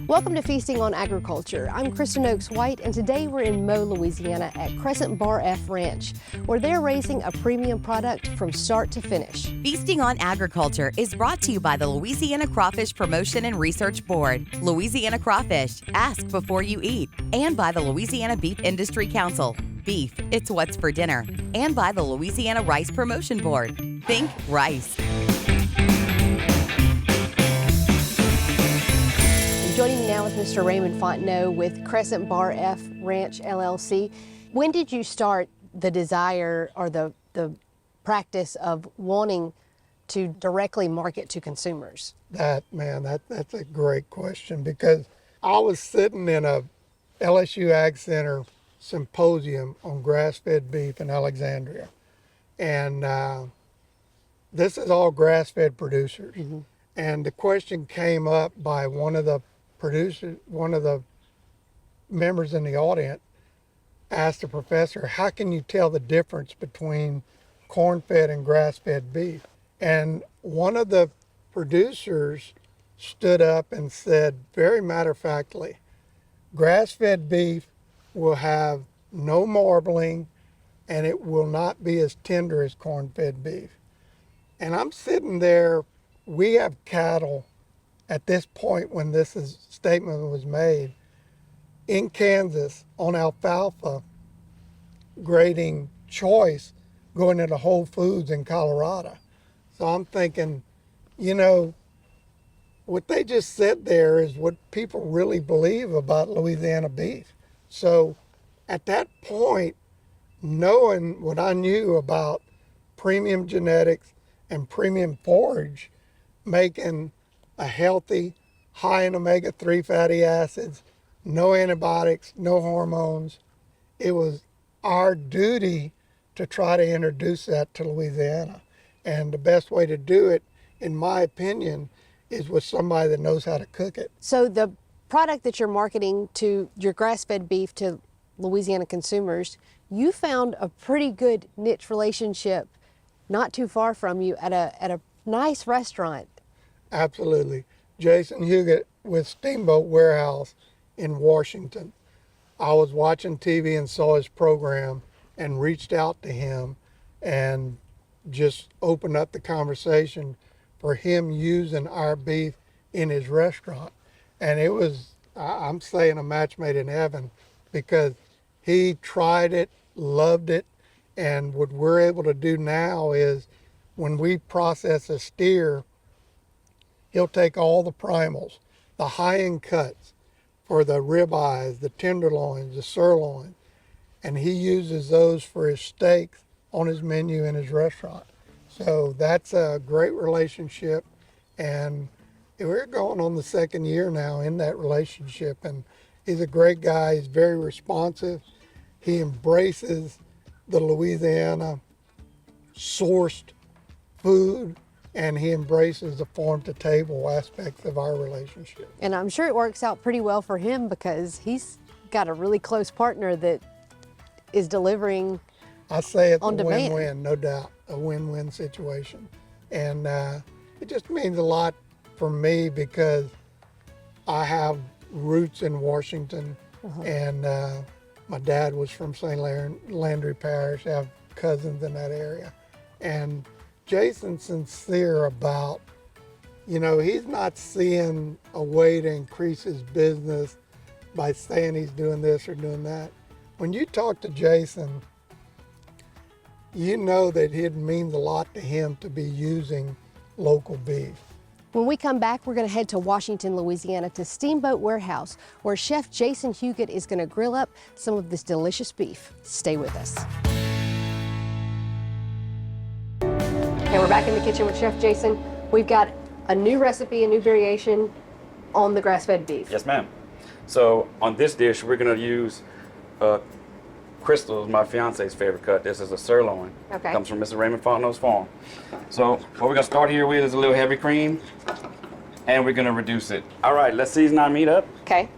Welcome to Feasting on Agriculture. I'm Kristen White, and today we're in Mo, Louisiana at Crescent Bar F Ranch, where they're raising a premium product from start to finish. Feasting on Agriculture is brought to you by the Louisiana Crawfish Promotion and Research Board, Louisiana Crawfish, ask before you eat, and by the Louisiana Beef Industry Council. Beef, it's what's for dinner, and by the Louisiana Rice Promotion Board. Think rice. Joining me now is Mr. Raymond Fontenot with Crescent Bar F Ranch LLC. When did you start the desire or the practice of wanting to directly market to consumers? That's a great question, because I was sitting in a LSU Ag Center symposium on grass-fed beef in Alexandria. And this is all grass-fed producers. Mm-hmm. And the question came up by one of the members in the audience asked the professor, how can you tell the difference between corn-fed and grass-fed beef? And one of the producers stood up and said, very matter-of-factly, grass-fed beef will have no marbling and it will not be as tender as corn-fed beef. And I'm sitting there, we have cattle at this point when this statement was made in Kansas on alfalfa grading choice going into Whole Foods in Colorado. So I'm thinking, what they just said there is what people really believe about Louisiana beef. So at that point, knowing what I knew about premium genetics and premium forage, making a healthy, high in omega-3 fatty acids, no antibiotics, no hormones, it was our duty to try to introduce that to Louisiana. And the best way to do it, in my opinion, is with somebody that knows how to cook it. So the product that you're marketing to your grass-fed beef to Louisiana consumers, you found a pretty good niche relationship not too far from you at a nice restaurant. Absolutely. Jason Huguet with Steamboat Warehouse in Washington. I was watching TV and saw his program and reached out to him and just opened up the conversation for him using our beef in his restaurant. And it was, I'm saying, a match made in heaven, because he tried it, loved it, and what we're able to do now is when we process a steer, he'll take all the primals, the high-end cuts for the ribeyes, the tenderloins, the sirloin, and he uses those for his steaks on his menu in his restaurant. So that's a great relationship, and we're going on the second year now in that relationship, and he's a great guy. He's very responsive. He embraces the Louisiana sourced food, and he embraces the farm to table aspects of our relationship. And I'm sure it works out pretty well for him, because he's got a really close partner that is delivering. I say it's on a demand. win-win, no doubt, a win-win situation. And it just means a lot for me, because I have roots in Washington, and my dad was from St. Landry Parish. I have cousins in that area. And Jason's sincere about, he's not seeing a way to increase his business by saying he's doing this or doing that. When you talk to Jason, you know that it means a lot to him to be using local beef. When we come back, we're going to head to Washington, Louisiana to Steamboat Warehouse, where Chef Jason Huguet is going to grill up some of this delicious beef. Stay with us. Okay, we're back in the kitchen with Chef Jason. We've got a new recipe, a new variation on the grass-fed beef. Yes, ma'am. So on this dish, we're going to use Crystal's, my fiance's favorite cut. This is a sirloin. Okay. Comes from Mr. Raymond Fontenot's farm. So what we're gonna start here with is a little heavy cream, and we're gonna reduce it. All right, let's season our meat up. Okay.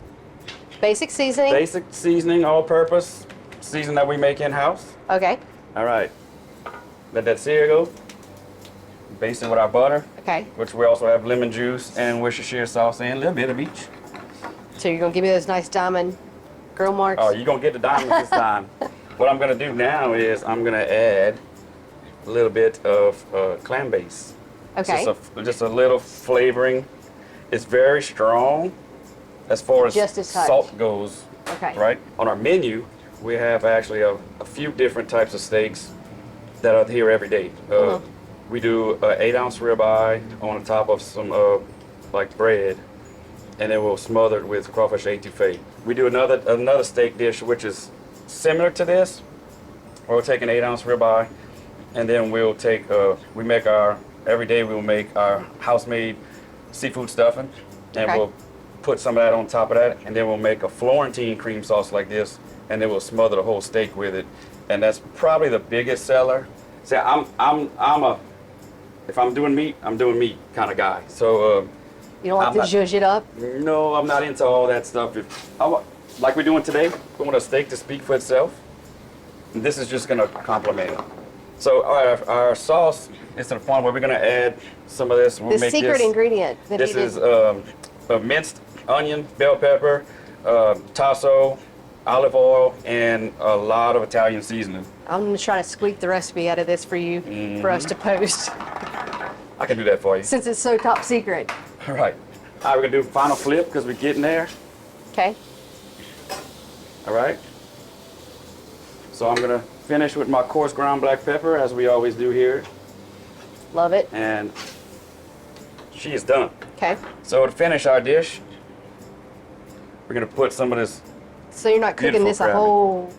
Basic seasoning. Basic seasoning, all-purpose seasoning that we make in-house. Okay. All right. Let that sear go. Baste it with our butter. Okay. Which we also have lemon juice and Worcestershire sauce and a little bit of each. So you're gonna give me those nice diamond grill marks? Oh, you're gonna get the diamonds this time. What I'm gonna do now is I'm gonna add a little bit of clam base. Okay. Just a little flavoring. It's very strong as far as Just a touch. salt goes. Okay. Right? On our menu, we have actually a few different types of steaks that are here every day. We do an 8-ounce ribeye on top of some like bread, and then we'll smother it with crawfish etouffee. We do another steak dish which is similar to this. We'll take an 8-ounce ribeye, and then we'll take every day we'll make our house-made seafood stuffing, and we'll put some of that on top of that, and then we'll make a Florentine cream sauce like this, and then we'll smother the whole steak with it, and that's probably the biggest seller. See, if I'm doing meat kind of guy. So You don't like to zhuzh it up? no, I'm not into all that stuff. Like we're doing today, we want a steak to speak for itself. And this is just gonna complement it. So our sauce is to the point where we're gonna add some of this. We'll The make secret this, ingredient that This he is did. a minced onion, bell pepper, tasso, olive oil, and a lot of Italian seasoning. I'm gonna try to squeak the recipe out of this for you, for us to post, I can do that for you. since it's so top secret. All right. All right, we're gonna do final flip because we're getting there. Okay. All right. So I'm gonna finish with my coarse ground black pepper, as we always do here, Love it. and she is done. Okay. So to finish our dish, we're gonna put some of this. So you're not cooking Beautiful this a crab. whole.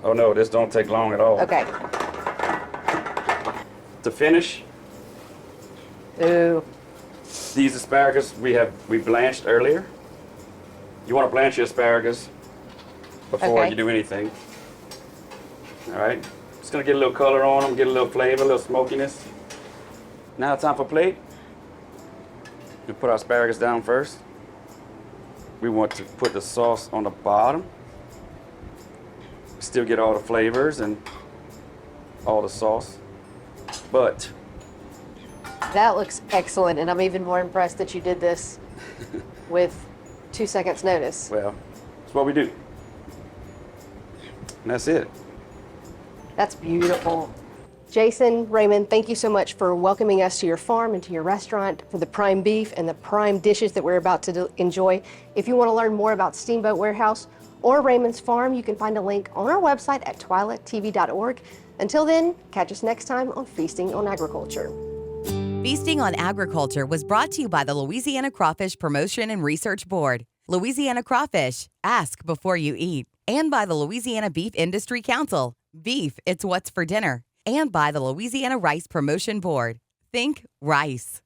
Oh no, this don't take long at all. Okay. To finish, Ooh. these asparagus we blanched earlier. You want to blanch your asparagus before Okay. you do anything. All right. Just gonna get a little color on them, get a little flavor, a little smokiness. Now it's time for plate. We put our asparagus down first. We want to put the sauce on the bottom. Still get all the flavors and all the sauce. But That looks excellent, and I'm even more impressed that you did this with 2 seconds notice. well, that's what we do. And that's it. That's beautiful. Jason, Raymond, thank you so much for welcoming us to your farm and to your restaurant for the prime beef and the prime dishes that we're about to enjoy. If you want to learn more about Steamboat Warehouse or Raymond's farm, you can find a link on our website at twilatv.org. Until then, catch us next time on Feasting on Agriculture. Feasting on Agriculture was brought to you by the Louisiana Crawfish Promotion and Research Board, Louisiana Crawfish, ask before you eat, and by the Louisiana Beef Industry Council, beef, it's what's for dinner, and by the Louisiana Rice Promotion Board. Think rice.